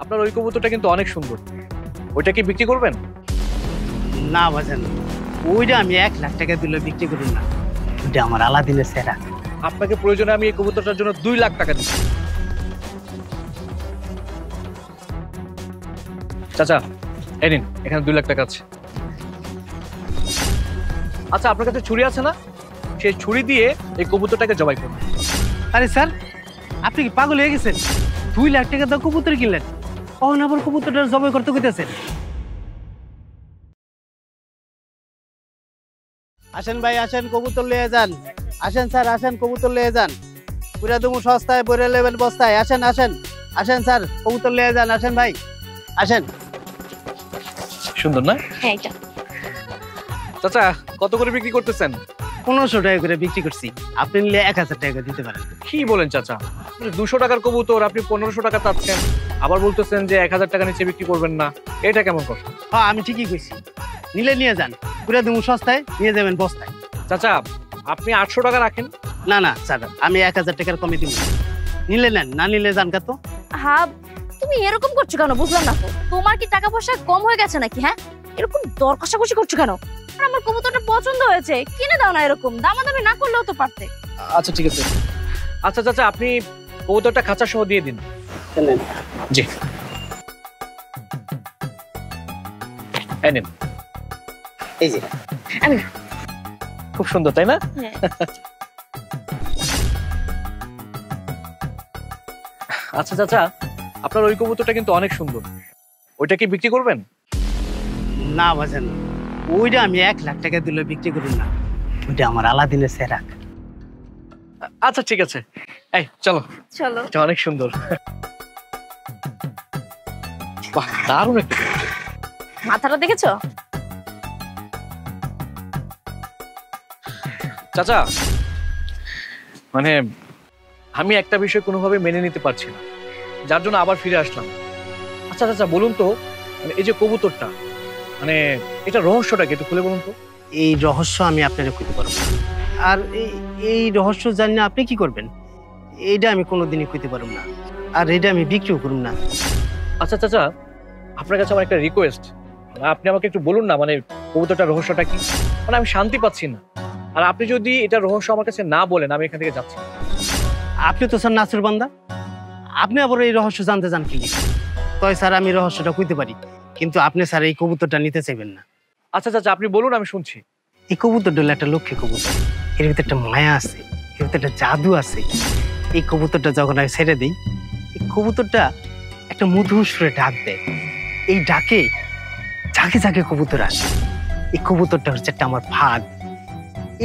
আপনার ওই কবুতরটা কিন্তু অনেক সুন্দর, ওইটা কি বিক্রি করবেন? না বাজান, ওইটা আমি 1,00,000 টাকা দিলে বিক্রি করুন না। ওইটা আমার আলাদিনের সেরা। আপনাকে প্রয়োজনে আমি এই কবুতরটার জন্য 2,00,000 টাকা দিচ্ছি। চাচা এই নিন, এখানে 2,00,000 টাকা আছে। আচ্ছা আপনার কাছে ছুরি আছে না? সেই ছুরি দিয়ে এই কবুতরটাকে জবাই করুন। আরে স্যার, আপনি কি পাগল হয়ে গেছেন? 2,00,000 টাকা দাও কবুতর কিনলেন, কখন আবার কবুতরটা জবাই করতে কইতেছেন? আসেন ভাই আসেন, কবুতর লিয়ে যান। আসেন স্যার আসেন, কবুতর লিয়ে যান। পুরা দুমু সস্তায় বইরে লেভেল বস্তায়। আসেন আসেন আসেন স্যার, কবুতর লিয়ে যান। আসেন ভাই আসেন। সুন্দর না? হ্যাঁ এটা। চাচা কত করে বিক্রি করতেছেন? 1500 টাকা করে বিক্রি করছি, আপনি নিলে 1000 টাকা দিতে পারেন। কি বলেন চাচা, 200 টাকার কবুতর আপনি 1500 টাকা চাচ্ছেন, আবার বলতেছেন যে 1000 টাকা নিচে বিক্রি করবেন না, এটা কেমন কথা? হ্যাঁ আমি ঠিকই কইছি, নিলে নিয়ে যান, পুরা দুমু সস্তায় নিয়ে যাবেন বস্তায়। চাচা আপনি 800 টাকা রাখেন। না না স্যার, আমি 1000 টাকার কমে দিব। নিলে নেন, না নিলে যান কাতো। হ্যাঁ তুমি এরকম করছো কেন বুঝলাম না তো, তোমার কি টাকা পয়সা কম হয়ে গেছে নাকি? হ্যাঁ এরকম দর কষাকষি করছো কেন? আর আমার কবুতরটা পছন্দ হয়েছে, কিনে দাও না, এরকম দামাদামি না করলেও তো পারতে। আচ্ছা ঠিক আছে। আচ্ছা চাচা আপনি কবুতরটা খাঁচা সহ দিয়ে দিন। জি এই নিন। এই যে আমি খুব সুন্দর তাই না? হ্যাঁ। আচ্ছা চাচা আপনার ওই কবুতরটা কিন্তু অনেক সুন্দর, ওইটা কি বিক্রি করবেন? না বাজান, ওইটা আমি 1,00,000 টাকা দিলে বিক্রি করুন না। ওইটা আমার আলাদিনের সেরা। আচ্ছা ঠিক আছে, এই চলো। চলো। এটা অনেক সুন্দর। বাহ দারুণ একটা। মাথাটা দেখেছো? চাচা মানে আমি একটা বিষয় কোনোভাবে মেনে নিতে পারছি না, যার জন্য আবার ফিরে আসলাম। আচ্ছা চাচা বলুন তো, মানে এই যে কবুতরটা, মানে এটা রহস্যটা কি একটু খুলে বলুন তো। এই রহস্য আমি আপনাকে কইতে পারবো না। আর এই রহস্য জানি না আপনি কি করবেন, এইটা আমি কোনোদিনই কইতে পারবো না। আর এটা আমি বিক্রিও করব না। আচ্ছা চাচা আপনার কাছে আমার একটা রিকোয়েস্ট, আপনি আমাকে একটু বলুন না, মানে কবুতরটার রহস্যটা কি? মানে আমি শান্তি পাচ্ছি না, আর আপনি যদি এটা রহস্য আমার কাছে না বলেন আমি এখান থেকে যাচ্ছি না। আপনি তো স্যার নাসুর বান্দা, আপনি আবার এই রহস্য জানতে চান কি? তয় স্যার আমি রহস্যটা কইতে পারি, কিন্তু আপনি স্যার এই কবুতরটা নিতে চাইবেন না। আচ্ছা চাচা আপনি বলুন, আমি শুনছি। এই কবুতরটা হলো একটা লক্ষ্মী কবুতর, এর ভিতরে একটা মায়া আছে, এর ভিতরে একটা জাদু আছে। এই কবুতরটা যখন আমি ছেড়ে দিই, এই কবুতরটা একটা মধুর সুরে ডাক দেয়। এই ডাকে ঝাঁকে ঝাঁকে কবুতর আসে। এই কবুতরটা হচ্ছে একটা আমার ফাঁদ।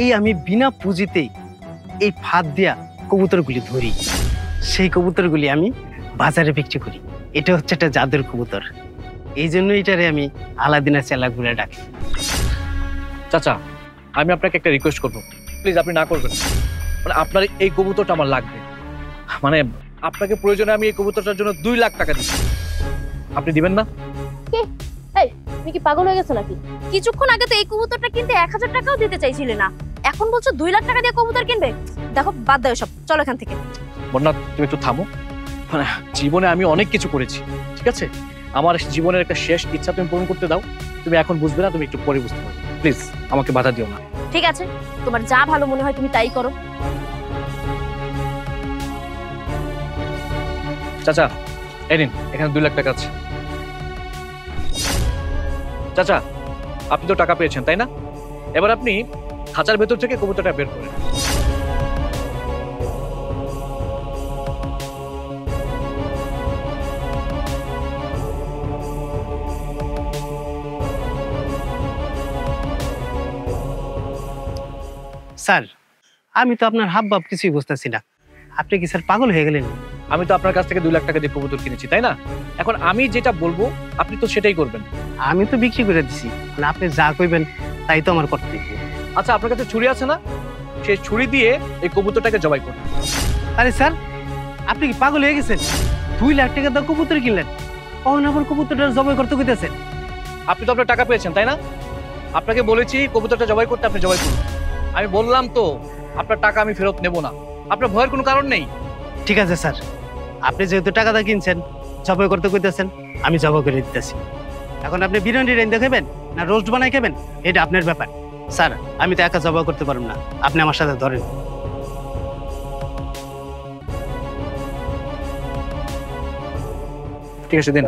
এই আমি বিনা পুঁজিতেই এই ফাঁদ দিয়া কবুতরগুলি ধরি, সেই কবুতরগুলি আমি বাজারে বিক্রি করি। এটা হচ্ছে একটা জাদুর কবুতর, এই জন্য এটারে আমি আলাদিনের চেলা ঘুরে ডাকি। চাচা আমি আপনাকে একটা রিকোয়েস্ট করবো, প্লিজ আপনি না করবেন। মানে আপনার এই কবুতরটা আমার লাগবে, মানে আপনাকে প্রয়োজনে আমি এই কবুতরটার জন্য 2,00,000 টাকা দিচ্ছি, আপনি দিবেন না? এই তুমি কি পাগল হয়ে গেছো নাকি? কিছুক্ষণ আগে তো এই কবুতরটা কিনতে 1000 টাকাও দিতে চাইছিলে না, এখন বলছো 2,00,000 টাকা দিয়ে কবুতর কিনবে? দেখো বাদ দাও সব, চলো এখান থেকে। বন্যা তুমি একটু থামো, মানে জীবনে আমি অনেক কিছু করেছি, ঠিক আছে? আমার জীবনের একটা শেষ ইচ্ছা তুমি পূরণ করতে দাও। তুমি এখন বুঝবে না, তুমি একটু পরে বুঝতে পারবে। প্লিজ আমাকে বাধা দিও না। ঠিক আছে, তোমার যা ভালো মনে হয় তুমি তাই করো। চাচা এই নিন, এখানে 2,00,000 টাকা আছে। চাচা আপনি তো টাকা পেয়েছেন তাই না? এবার আপনি খাঁচার ভেতর থেকে কবুতরটা বের করেন। স্যার আমি তো আপনার হাব ভাব কিছুই বুঝতেছি না, আপনি কি স্যার পাগল হয়ে গেলেন? আমি তো আপনার কাছ থেকে 2,00,000 টাকা দিয়ে কবুতর কিনেছি তাই না? এখন আমি যেটা বলবো আপনি তো সেটাই করবেন। আমি তো বিক্রি করে দিছি, মানে আপনি যা কইবেন তাই তো আমার কর্তব্য। আচ্ছা আপনার কাছে ছুরি আছে না? সেই ছুরি দিয়ে এই কবুতরটাকে জবাই করুন। আরে স্যার আপনি কি পাগল হয়ে গেছেন? 2,00,000 টাকা দাও কবুতর কিনলেন, কখন আবার কবুতরটা জবাই করতে কইতেছেন? আপনি তো আপনার টাকা পেয়েছেন তাই না? আপনাকে বলেছি কবুতরটা জবাই করতে, আপনি জবাই করুন। আমি বললাম তো আপনার টাকা আমি ফেরত নেব না, আপনার ভয়ের কোনো কারণ নেই। ঠিক আছে স্যার, আপনি যেহেতু টাকা দা কিনছেন জবাই করতে কইতেছেন, আমি জবাই করে দিতেছি। এখন আপনি বিরিয়ানি রেন্দে খাবেন না রোস্ট বানাই খাবেন, এটা আপনার ব্যাপার। স্যার, আমি তো একা জবাই করতে পারবো না, আপনি আমার সাথে ধরেন। ঠিক আছে, দিন।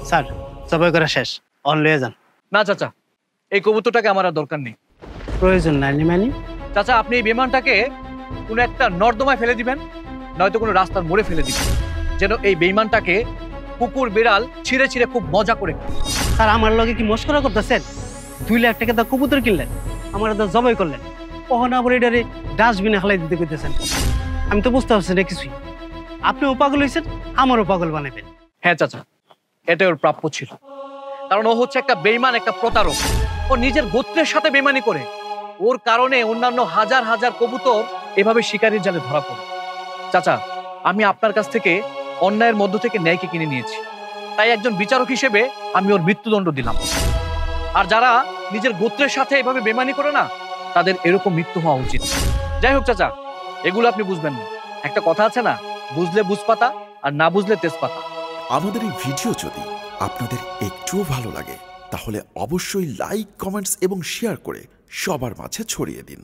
স্যার, জবাই করা শেষ, অন লয়ে যান। না চাচা, এই কবুতরটাকে আমার আর দরকার নেই। প্রয়োজন নাই মানে? চাচা, আপনি এই বেইমানটাকে কোনো একটা নর্দমায় ফেলে দিবেন, নয়তো কোনো রাস্তার মোড়ে ফেলে দিবেন, যেন এই বেইমানটাকে কুকুর বিড়াল ছিঁড়ে ছিঁড়ে খুব মজা করে খায়। স্যার, আমার লগে কি মস্করা করতেছেন? 2 লাখ টাকা দা কবুতর কিনলেন, আমার তো জবাই করলেন, কখন আবার এটারে ডাস্টবিনে ফেলাই দিতে কইতেছেন? আমি তো বুঝতে পারছি না কিছুই। আপনিও পাগল হয়েছেন, আমারও পাগল বানাবেন। হ্যাঁ চাচা, এটা ওর প্রাপ্য ছিল, কারণ ও হচ্ছে একটা বেইমান, একটা প্রতারক। ও নিজের গোত্রের সাথে বেইমানি করে, ওর কারণে অন্যান্য হাজার হাজার কবুতর এভাবে শিকারীর জালে ধরা পড়ে। চাচা, আমি আপনার কাছ থেকে অন্যায়ের মধ্য থেকে ন্যায়কে কিনে নিয়েছি, তাই একজন বিচারক হিসেবে আমি ওর মৃত্যুদণ্ড দিলাম। আর যারা নিজের গোত্রের সাথে এভাবে বেইমানি করে না, তাদের এরকম মৃত্যু হওয়া উচিত। যাই হোক চাচা, এগুলো আপনি বুঝবেন না। একটা কথা আছে না, বুঝলে বুঝপাতা আর না বুঝলে তেজপাতা। আমাদের এই ভিডিও যদি আপনাদের একটুও ভালো লাগে তাহলে অবশ্যই লাইক, কমেন্টস এবং শেয়ার করে সবার মাঝে ছড়িয়ে দিন।